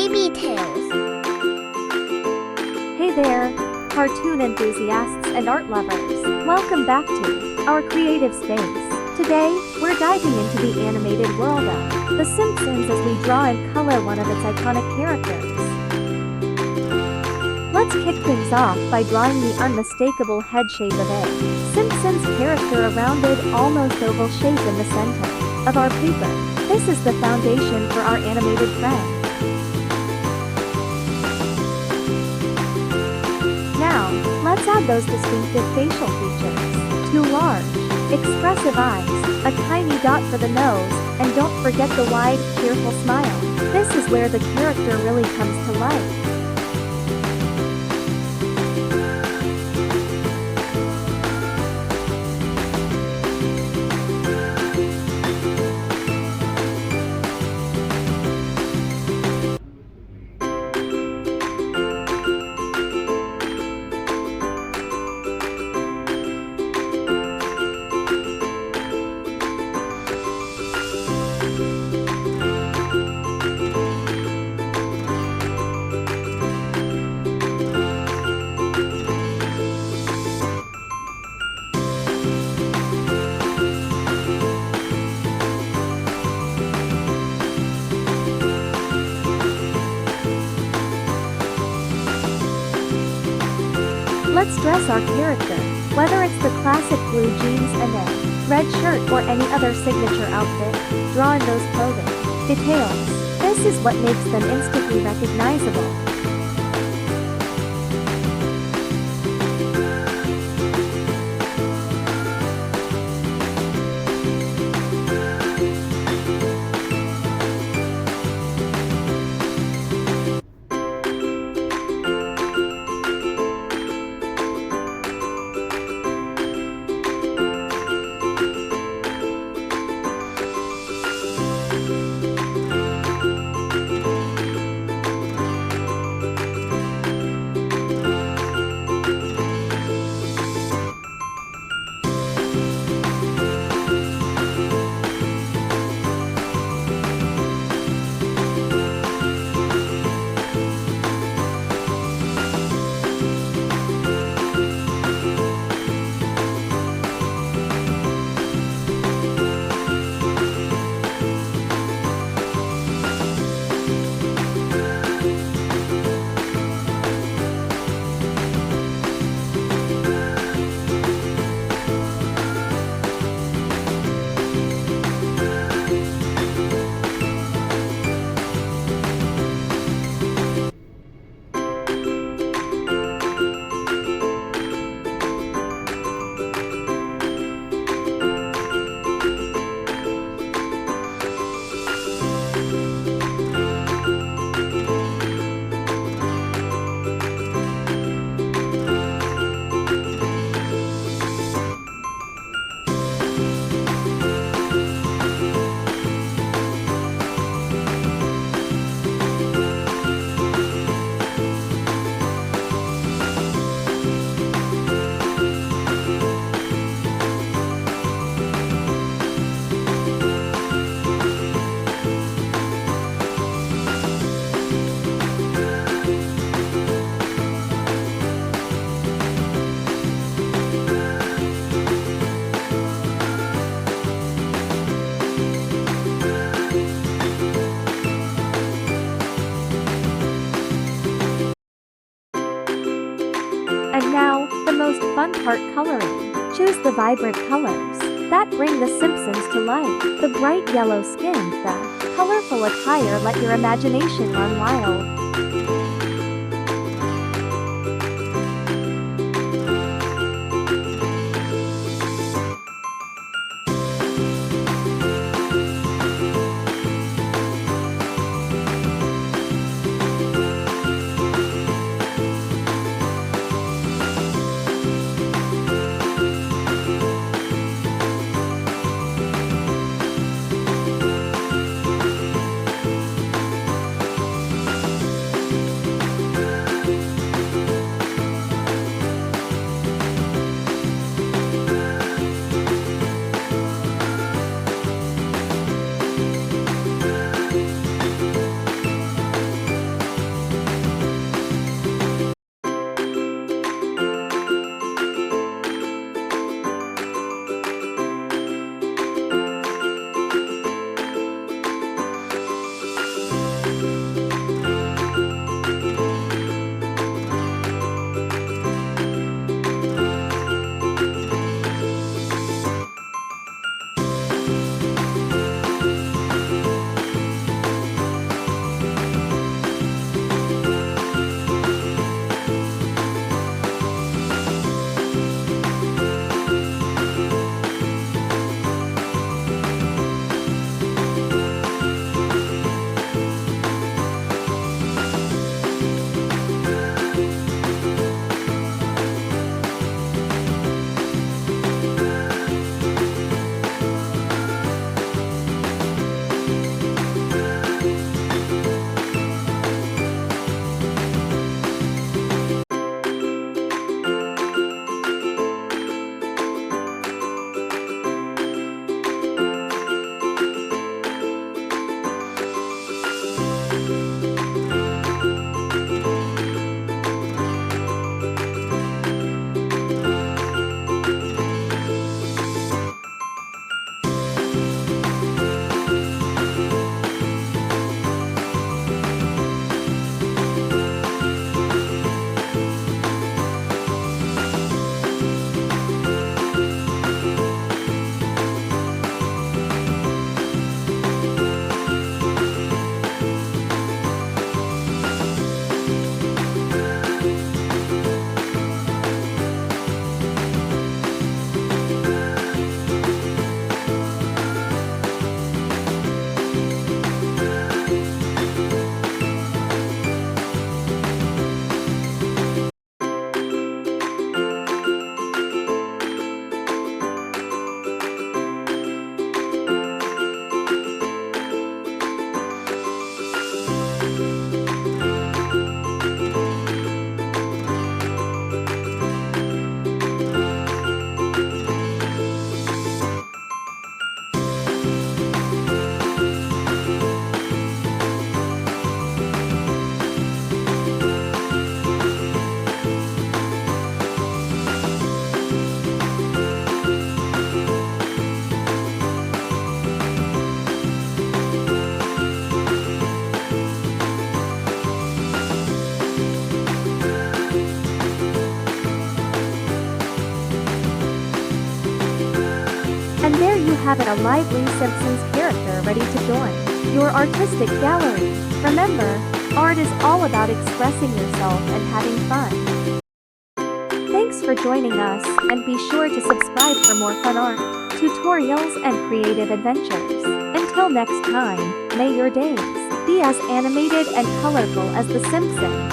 BabyTales. Hey there, cartoon enthusiasts and art lovers. Welcome back to our creative space. Today, we're diving into the animated world of The Simpsons as we draw and color one of its iconic characters. Let's kick things off by drawing the unmistakable head shape of a Simpsons character, a rounded, almost oval shape in the center of our paper. This is the foundation for our animated friend. Now, let's add those distinctive facial features. 2 large, expressive eyes, a tiny dot for the nose, and don't forget the wide, cheerful smile. This is where the character really comes to life. Let's dress our character, whether it's the classic blue jeans and a red shirt or any other signature outfit. Draw in those clothing details. This is what makes them instantly recognizable. And now, the most fun part, coloring. Choose the vibrant colors that bring the Simpsons to life. The bright yellow skin, the colorful attire, let your imagination run wild. you have a lively Simpsons character ready to join your artistic gallery. Remember, art is all about expressing yourself and having fun. Thanks for joining us, and be sure to subscribe for more fun art, tutorials and creative adventures. Until next time, may your days be as animated and colorful as The Simpsons.